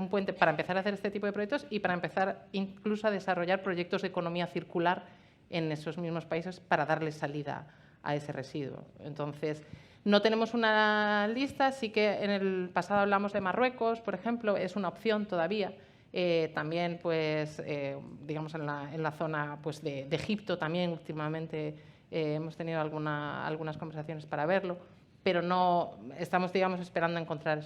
puente para empezar a hacer este tipo de proyectos y para empezar incluso a desarrollar proyectos de economía circular en esos mismos países para darle salida a ese residuo. Entonces, no tenemos una lista, sí que en el pasado hablamos de Marruecos, por ejemplo, es una opción todavía. También, pues, digamos, en la zona pues, de Egipto también últimamente hemos tenido algunas conversaciones para verlo, pero no estamos, digamos, esperando encontrar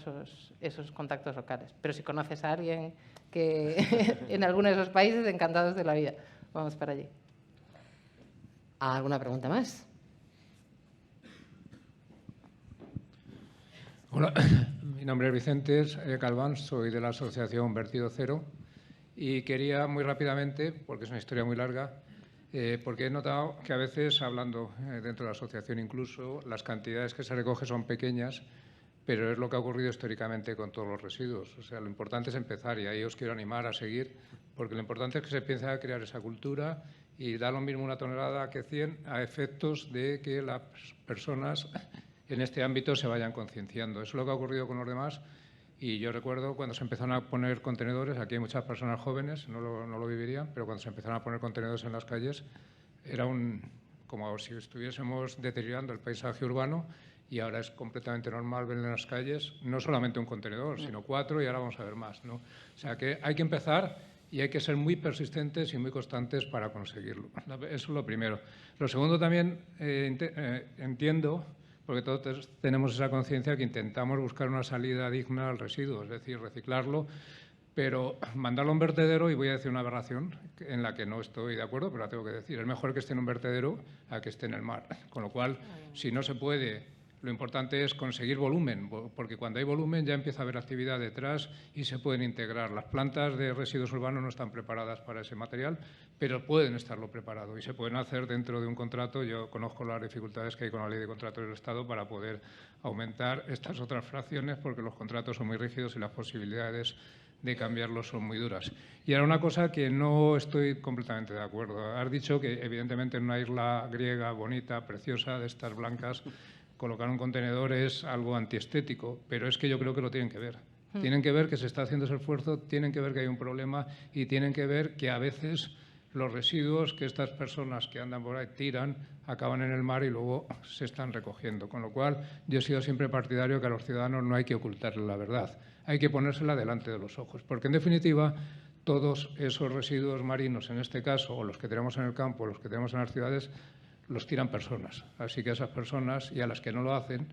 esos contactos locales. Pero si conoces a alguien que en alguno de esos países, encantados de la vida. Vamos para allí. ¿Alguna pregunta más? Hola, mi nombre es Vicente Galván, soy de la asociación Vertido Cero y quería muy rápidamente, porque es una historia muy larga, porque he notado que a veces, hablando dentro de la asociación incluso, las cantidades que se recogen son pequeñas, pero es lo que ha ocurrido históricamente con todos los residuos. O sea, lo importante es empezar y ahí os quiero animar a seguir, porque lo importante es que se empiece a crear esa cultura y da lo mismo una tonelada que 100 a efectos de que las personas en este ámbito se vayan concienciando. Eso es lo que ha ocurrido con los demás. Y yo recuerdo cuando se empezaron a poner contenedores, aquí hay muchas personas jóvenes, no lo vivirían, pero cuando se empezaron a poner contenedores en las calles, era como si estuviésemos deteriorando el paisaje urbano, y ahora es completamente normal ver en las calles no solamente un contenedor, sino 4, y ahora vamos a ver más, ¿no? O sea que hay que empezar y hay que ser muy persistentes y muy constantes para conseguirlo. Eso es lo primero. Lo segundo también entiendo, porque todos tenemos esa conciencia que intentamos buscar una salida digna al residuo, es decir, reciclarlo, pero mandarlo a un vertedero, y voy a decir una aberración en la que no estoy de acuerdo, pero la tengo que decir, es mejor que esté en un vertedero a que esté en el mar. Con lo cual, si no se puede, lo importante es conseguir volumen, porque cuando hay volumen ya empieza a haber actividad detrás y se pueden integrar. Las plantas de residuos urbanos no están preparadas para ese material, pero pueden estarlo preparado y se pueden hacer dentro de un contrato. Yo conozco las dificultades que hay con la ley de contratos del Estado para poder aumentar estas otras fracciones, porque los contratos son muy rígidos y las posibilidades de cambiarlos son muy duras. Y ahora una cosa que no estoy completamente de acuerdo. Has dicho que evidentemente en una isla griega bonita, preciosa, de estas blancas, colocar un contenedor es algo antiestético, pero es que yo creo que lo tienen que ver. Tienen que ver que se está haciendo ese esfuerzo, tienen que ver que hay un problema y tienen que ver que a veces los residuos que estas personas que andan por ahí tiran acaban en el mar y luego se están recogiendo. Con lo cual, yo he sido siempre partidario que a los ciudadanos no hay que ocultarles la verdad, hay que ponérsela delante de los ojos, porque en definitiva todos esos residuos marinos, en este caso, o los que tenemos en el campo, o los que tenemos en las ciudades, los tiran personas. Así que a esas personas y a las que no lo hacen,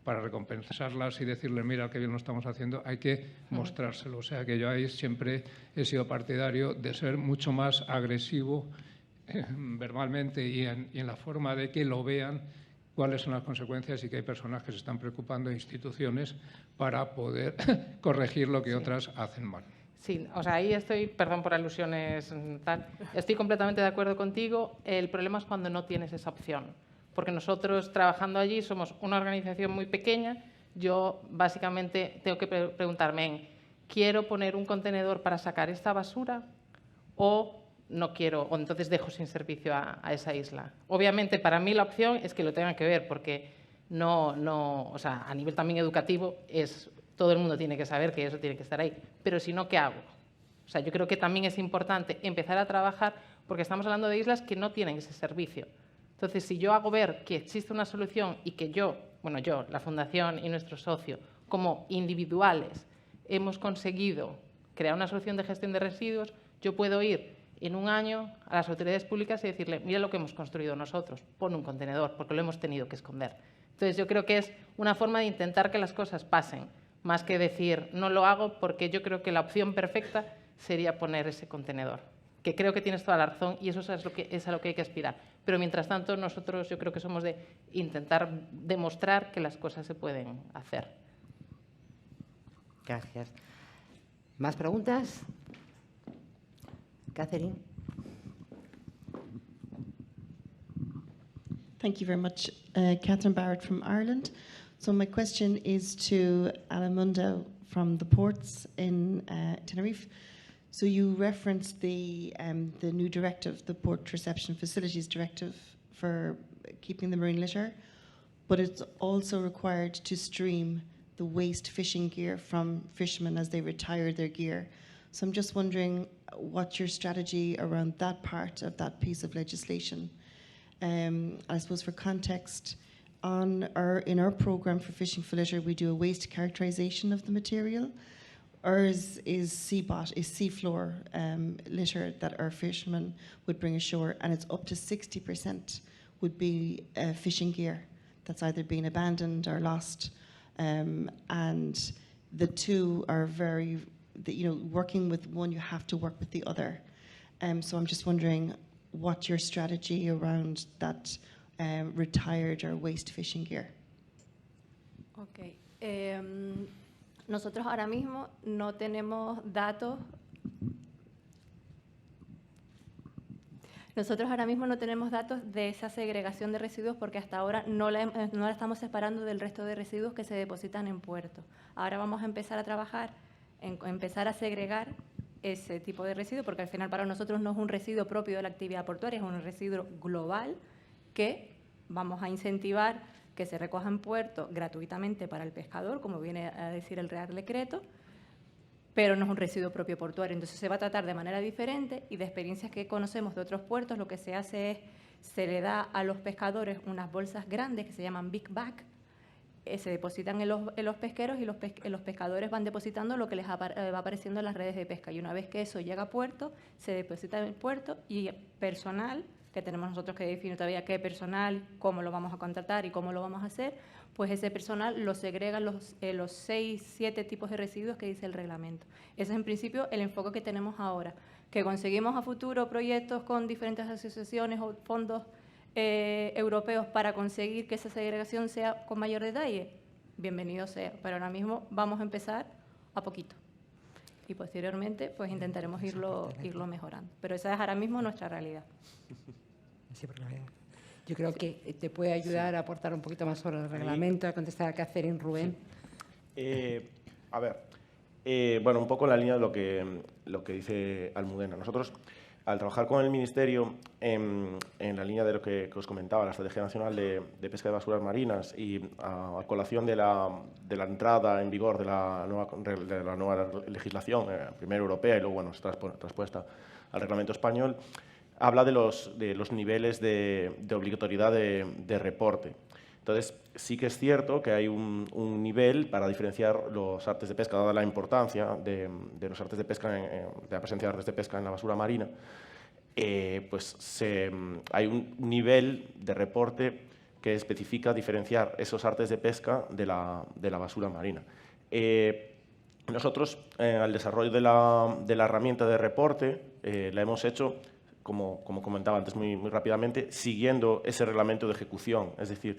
para recompensarlas y decirles, mira, qué bien lo estamos haciendo, hay que mostrárselo. O sea que yo ahí siempre he sido partidario de ser mucho más agresivo verbalmente y en la forma de que lo vean cuáles son las consecuencias, y que hay personas que se están preocupando, instituciones, para poder corregir lo que otras hacen mal. Sí, o sea, ahí estoy, perdón por alusiones, tal, estoy completamente de acuerdo contigo. El problema es cuando no tienes esa opción, porque nosotros trabajando allí somos una organización muy pequeña. Yo básicamente tengo que preguntarme, ¿quiero poner un contenedor para sacar esta basura o no quiero, o entonces dejo sin servicio a esa isla? Obviamente para mí la opción es que lo tengan que ver, porque o sea, a nivel también educativo todo el mundo tiene que saber que eso tiene que estar ahí. Pero si no, ¿qué hago? O sea, yo creo que también es importante empezar a trabajar, porque estamos hablando de islas que no tienen ese servicio. Entonces, si yo hago ver que existe una solución y que yo, la Fundación y nuestro socio, como individuales, hemos conseguido crear una solución de gestión de residuos, yo puedo ir en un año a las autoridades públicas y decirle, mira lo que hemos construido nosotros, pon un contenedor, porque lo hemos tenido que esconder. Entonces, yo creo que es una forma de intentar que las cosas pasen, más que decir, no lo hago, porque yo creo que la opción perfecta sería poner ese contenedor. Que creo que tienes toda la razón y eso es a lo que hay que aspirar. Pero mientras tanto, nosotros yo creo que somos de intentar demostrar que las cosas se pueden hacer. Gracias. ¿Más preguntas? Catherine. Thank you very much. Catherine Barrett from Ireland. So my question is to Alamundo from the ports in Tenerife. So you referenced the new directive, the Port Reception Facilities Directive, for keeping the marine litter, but it's also required to stream the waste fishing gear from fishermen as they retire their gear. So I'm just wondering what's your strategy around that part of that piece of legislation. I suppose for context, in our program for Fishing for Litter, we do a waste characterization of the material. Ours is seafloor litter that our fishermen would bring ashore, and it's up to 60% would be fishing gear that's either been abandoned or lost. And the two are working with one, you have to work with the other. So I'm just wondering what your strategy around that retired or waste fishing gear. Okay. Nosotros ahora mismo no tenemos datos. Nosotros ahora mismo no tenemos datos de esa segregación de residuos porque hasta ahora no la estamos separando del resto de residuos que se depositan en puerto. Ahora vamos a empezar a trabajar en empezar a segregar ese tipo de residuo, porque al final para nosotros no es un residuo propio de la actividad portuaria, es un residuo global que vamos a incentivar que se recoja en puerto gratuitamente para el pescador, como viene a decir el Real Decreto, pero no es un residuo propio portuario. Entonces se va a tratar de manera diferente, y de experiencias que conocemos de otros puertos, lo que se hace es, se le da a los pescadores unas bolsas grandes que se llaman Big Bag, se depositan en los pesqueros, y los pescadores van depositando lo que les va apareciendo en las redes de pesca. Y una vez que eso llega a puerto, se deposita en el puerto, y personal, que tenemos nosotros que definir todavía qué personal, cómo lo vamos a contratar y cómo lo vamos a hacer, pues ese personal lo segrega en los 6, 7 tipos de residuos que dice el reglamento. Ese es en principio el enfoque que tenemos ahora. Que conseguimos a futuro proyectos con diferentes asociaciones o fondos europeos para conseguir que esa segregación sea con mayor detalle, bienvenido sea, pero ahora mismo vamos a empezar a poquito y posteriormente pues intentaremos irlo mejorando, pero esa es ahora mismo nuestra realidad. Yo creo que te puede ayudar a aportar un poquito más sobre el reglamento, a contestar a Catherine, Rubén. A ver, bueno, un poco en la línea de lo que dice Almudena. Nosotros, al trabajar con el Ministerio en la línea de lo que os comentaba, la Estrategia Nacional de Pesca de Basuras Marinas, y a colación de la entrada en vigor de la nueva legislación, primero europea y luego bueno, traspuesta al reglamento español, habla de los niveles de obligatoriedad de reporte. Entonces, sí que es cierto que hay un nivel para diferenciar los artes de pesca, dada la importancia de los artes de pesca, de la presencia de artes de pesca en la basura marina, pues hay un nivel de reporte que especifica diferenciar esos artes de pesca de la basura marina. Nosotros, al desarrollo de la herramienta de reporte, la hemos hecho, como comentaba antes muy rápidamente, siguiendo ese reglamento de ejecución. Es decir,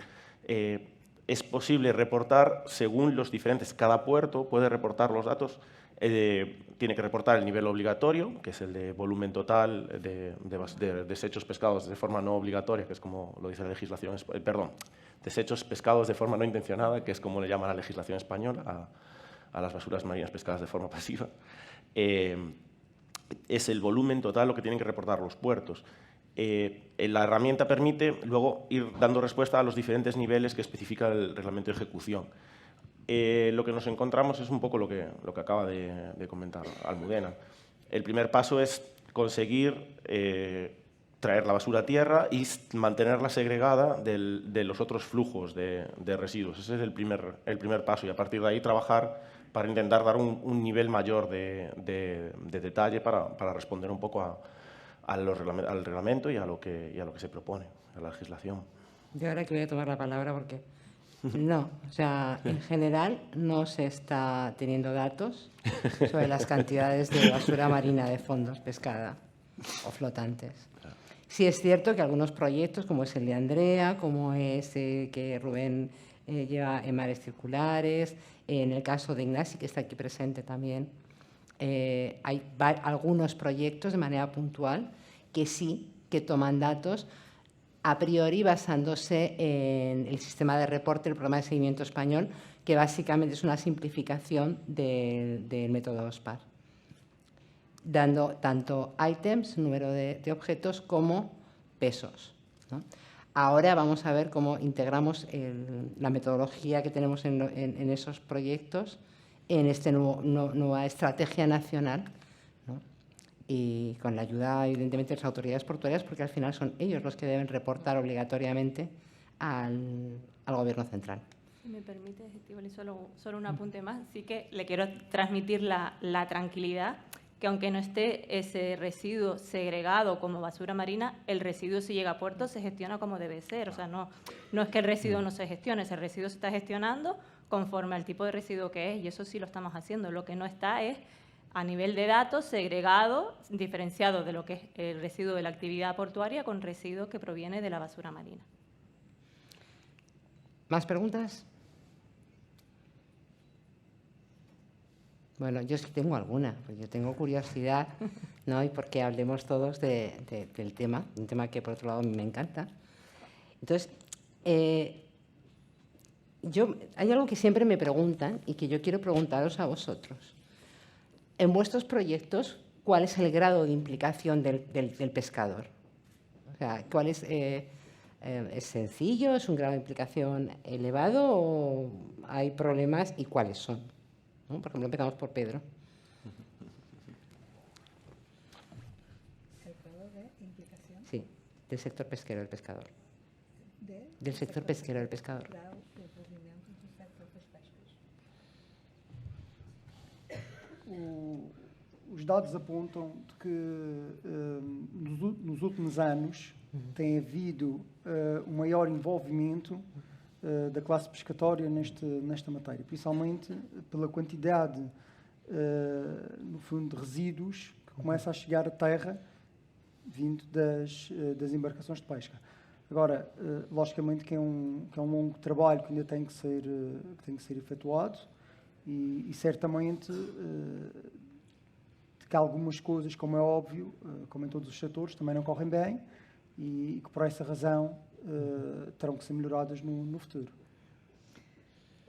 es posible reportar según los diferentes, cada puerto puede reportar los datos, tiene que reportar el nivel obligatorio, que es el de volumen total de desechos pescados de forma no obligatoria, que es como lo dice la legislación, desechos pescados de forma no intencionada, que es como le llama la legislación española a las basuras marinas pescadas de forma pasiva. Es el volumen total lo que tienen que reportar los puertos. La herramienta permite luego ir dando respuesta a los diferentes niveles que especifica el reglamento de ejecución. Lo que nos encontramos es un poco lo que acaba de comentar Almudena. El primer paso es conseguir traer la basura a tierra y mantenerla segregada de los otros flujos de residuos. Ese es el primer paso, y a partir de ahí trabajar para intentar dar un nivel mayor de detalle para responder un poco al reglamento y a lo que se propone, a la legislación. Yo ahora que voy a tomar la palabra porque no, o sea, en general no se está teniendo datos sobre las cantidades de basura marina de fondos pescada o flotantes. Sí es cierto que algunos proyectos, como es el de Andrea, como es que Rubén lleva en mares circulares, en el caso de Ignasi, que está aquí presente también, hay algunos proyectos de manera puntual que sí, que toman datos a priori basándose en el sistema de reporte, el programa de seguimiento español, que básicamente es una simplificación del método OSPAR, dando tanto ítems, número de objetos, como pesos, ¿no? Ahora vamos a ver cómo integramos la metodología que tenemos en esos proyectos en esta nueva estrategia nacional, ¿no? Y con la ayuda, evidentemente, de las autoridades portuarias, porque al final son ellos los que deben reportar obligatoriamente al Gobierno central. Si me permite, Estíbaliz, solo un apunte más. Sí que le quiero transmitir la tranquilidad que aunque no esté ese residuo segregado como basura marina, el residuo si llega a puerto se gestiona como debe ser. O sea, no es que el residuo no se gestione, ese residuo se está gestionando conforme al tipo de residuo que es, y eso sí lo estamos haciendo. Lo que no está es a nivel de datos segregado, diferenciado de lo que es el residuo de la actividad portuaria con residuo que proviene de la basura marina. ¿Más preguntas? Bueno, yo sí tengo alguna, pues yo tengo curiosidad, ¿no? Y porque hablemos todos del tema, un tema que por otro lado a mí me encanta. Entonces, hay algo que siempre me preguntan y que yo quiero preguntaros a vosotros. En vuestros proyectos, cuál es el grado de implicación del pescador. O sea, ¿cuál es sencillo? ¿Es un grado de implicación elevado? ¿O hay problemas? ¿Y cuáles son? ¿No? Por ejemplo, empezamos por Pedro. ¿El grado de implicación? Sí, del sector pesquero del pescador. Del sector pesquero del pescador. Os dados apontam de que nos últimos anos tem havido um maior envolvimento da classe pescatória nesta matéria, principalmente pela quantidade, no fundo, de resíduos que começa a chegar à terra vindo das embarcações de pesca. Agora, logicamente que é um longo trabalho que ainda tem que ser efetuado e certamente que algumas coisas, como é óbvio, como em todos os setores, também não correm bem e que por essa razão terão que ser melhoradas no futuro.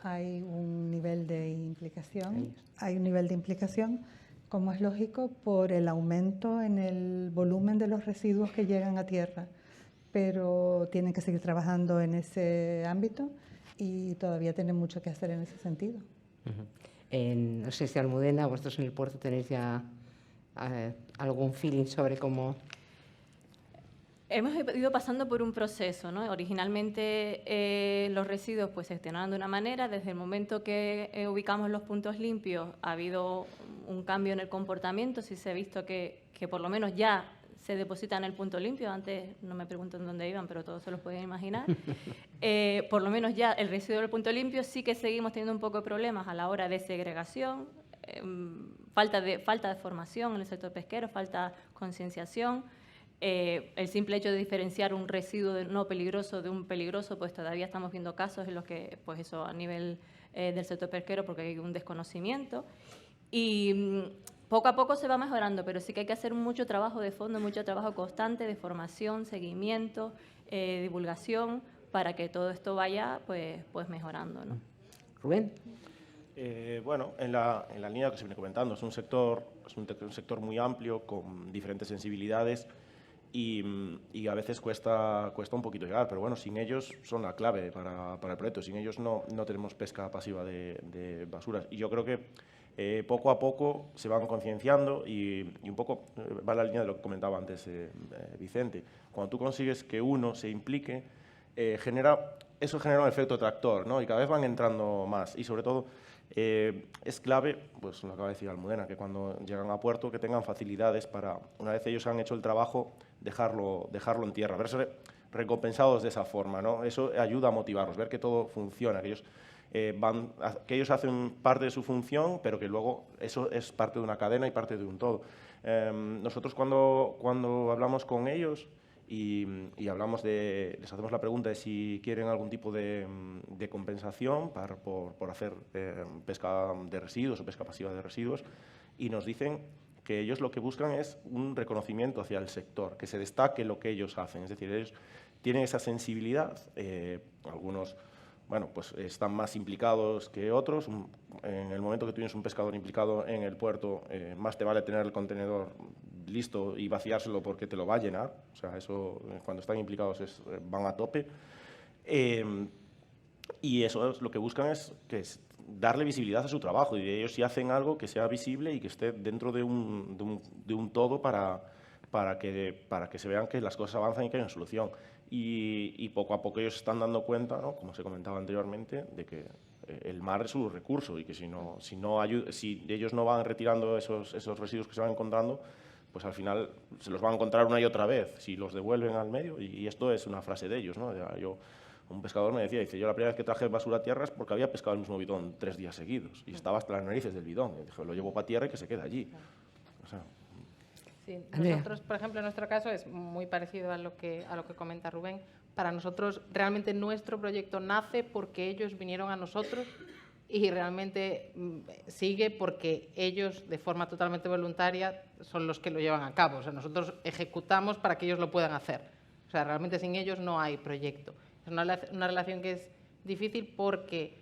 Hay un nivel de implicación, como es lógico, por el aumento en el volumen de los residuos que llegan a tierra, pero tienen que seguir trabajando en ese ámbito y todavía tienen mucho que hacer en ese sentido. No sé si Almudena, vosotros en el puerto tenéis ya algún feeling sobre cómo... Hemos ido pasando por un proceso, ¿no? Originalmente los residuos pues, se gestionaban de una manera. Desde el momento que ubicamos los puntos limpios ha habido un cambio en el comportamiento. Sí se ha visto que por lo menos ya se deposita en el punto limpio. Antes no me preguntan dónde iban, pero todos se los pueden imaginar. Por lo menos ya el residuo del punto limpio. Sí que seguimos teniendo un poco de problemas a la hora de segregación, falta de formación en el sector pesquero, falta concienciación. El simple hecho de diferenciar un residuo no peligroso de un peligroso, pues todavía estamos viendo casos en los que, pues eso a nivel del sector pesquero, porque hay un desconocimiento. Y poco a poco se va mejorando, pero sí que hay que hacer mucho trabajo de fondo, mucho trabajo constante de formación, seguimiento, divulgación, para que todo esto vaya pues mejorando, ¿no? Rubén. Bueno, en la línea que se viene comentando, es un sector muy amplio, con diferentes sensibilidades y a veces cuesta un poquito llegar, pero bueno, sin ellos son la clave para el proyecto. Sin ellos no tenemos pesca pasiva de basuras. Y yo creo que poco a poco se van concienciando y un poco va en la línea de lo que comentaba antes Vicente. Cuando tú consigues que uno se implique, eso genera un efecto tractor, ¿no? Y cada vez van entrando más y sobre todo es clave, pues lo acaba de decir Almudena, que cuando llegan a puerto que tengan facilidades para, una vez ellos han hecho el trabajo, dejarlo en tierra, verse recompensados de esa forma, ¿no? Eso ayuda a motivarlos, ver que todo funciona, que ellos hacen parte de su función, pero que luego eso es parte de una cadena y parte de un todo. Nosotros cuando hablamos con ellos y les hacemos la pregunta de si quieren algún tipo de compensación por hacer pesca de residuos o pesca pasiva de residuos, y nos dicen que ellos lo que buscan es un reconocimiento hacia el sector, que se destaque lo que ellos hacen. Es decir, ellos tienen esa sensibilidad, algunos bueno, pues están más implicados que otros. En el momento que tú tienes un pescador implicado en el puerto, más te vale tener el contenedor listo y vaciárselo porque te lo va a llenar. O sea, eso cuando están implicados van a tope. Y eso es lo que buscan es darle visibilidad a su trabajo, y ellos si hacen algo que sea visible y que esté dentro de un todo para que se vean que las cosas avanzan y que hay una solución. Y poco a poco ellos se están dando cuenta, ¿no?, como se comentaba anteriormente, de que el mar es su recurso y que si ellos no van retirando esos residuos que se van encontrando, pues al final se los van a encontrar una y otra vez si los devuelven al medio. Y esto es una frase de ellos, ¿no? Un pescador me decía, dice, yo la primera vez que traje basura a tierra es porque había pescado el mismo bidón 3 días seguidos y estaba hasta las narices del bidón. Y dije, lo llevo para tierra y que se queda allí. O sea, sí, nosotros, por ejemplo, en nuestro caso es muy parecido a lo que comenta Rubén. Para nosotros, realmente nuestro proyecto nace porque ellos vinieron a nosotros y realmente sigue porque ellos, de forma totalmente voluntaria, son los que lo llevan a cabo. O sea, nosotros ejecutamos para que ellos lo puedan hacer. O sea, realmente sin ellos no hay proyecto. Es una relación que es difícil porque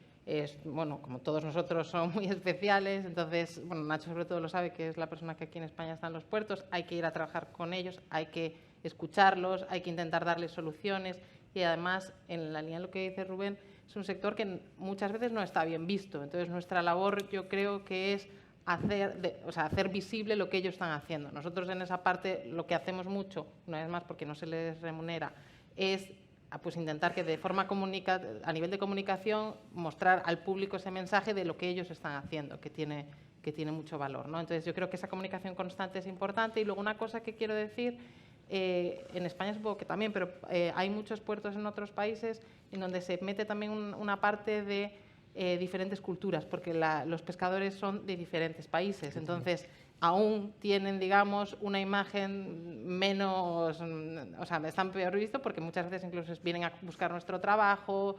bueno, como todos nosotros, son muy especiales. Entonces, bueno, Nacho sobre todo lo sabe, que es la persona que aquí en España está en los puertos. Hay que ir a trabajar con ellos, hay que escucharlos, hay que intentar darles soluciones. Y además, en la línea de lo que dice Rubén, es un sector que muchas veces no está bien visto. Entonces, nuestra labor, yo creo que es hacer visible lo que ellos están haciendo. Nosotros en esa parte lo que hacemos mucho, una vez más porque no se les remunera, es pues intentar que de forma a nivel de comunicación mostrar al público ese mensaje de lo que ellos están haciendo, que tiene mucho valor, ¿no? Entonces yo creo que esa comunicación constante es importante. Y luego una cosa que quiero decir, en España supongo que también, pero hay muchos puertos en otros países en donde se mete también una parte de diferentes culturas, porque los pescadores son de diferentes países, entonces aún tienen, digamos, una imagen menos, o sea, están peor vistos porque muchas veces incluso vienen a buscar nuestro trabajo,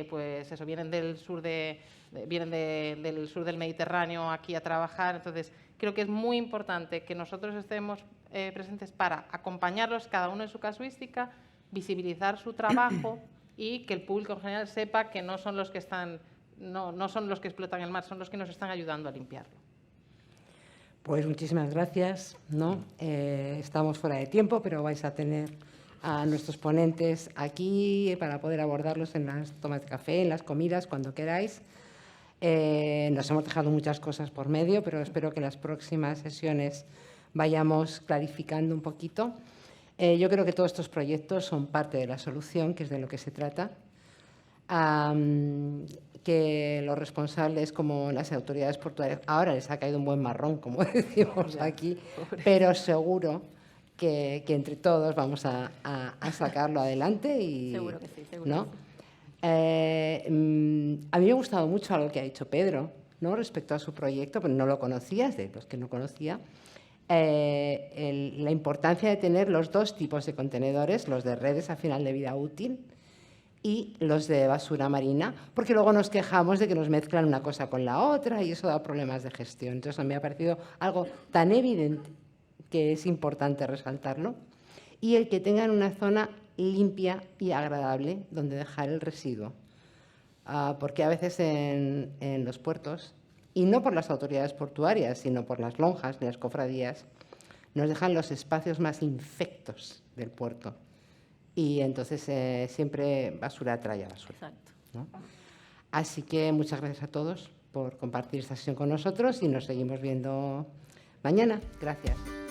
pues eso, vienen del sur del Mediterráneo aquí a trabajar. Entonces creo que es muy importante que nosotros estemos presentes para acompañarlos, cada uno en su casuística, visibilizar su trabajo y que el público en general sepa que no son los que no son los que explotan el mar, son los que nos están ayudando a limpiarlo. Pues muchísimas gracias, ¿no? Estamos fuera de tiempo, pero vais a tener a nuestros ponentes aquí para poder abordarlos en las tomas de café, en las comidas, cuando queráis. Nos hemos dejado muchas cosas por medio, pero espero que en las próximas sesiones vayamos clarificando un poquito. Yo creo que todos estos proyectos son parte de la solución, que es de lo que se trata. Que los responsables, como las autoridades portuarias, ahora les ha caído un buen marrón, como decimos aquí, pero seguro que entre todos vamos a sacarlo adelante. Y, seguro que sí, seguro. ¿no? A mí me ha gustado mucho algo que ha dicho Pedro, ¿no? Respecto a su proyecto, pero no lo conocías, de los que no conocía, la importancia de tener los dos tipos de contenedores, los de redes a final de vida útil y los de basura marina, porque luego nos quejamos de que nos mezclan una cosa con la otra y eso da problemas de gestión. Entonces, a mí me ha parecido algo tan evidente que es importante resaltarlo. Y el que tengan una zona limpia y agradable donde dejar el residuo. Porque a veces en los puertos, y no por las autoridades portuarias, sino por las lonjas de las cofradías, nos dejan los espacios más infectos del puerto. Y entonces siempre basura trae a basura. Exacto. ¿No? Así que muchas gracias a todos por compartir esta sesión con nosotros y nos seguimos viendo mañana. Gracias.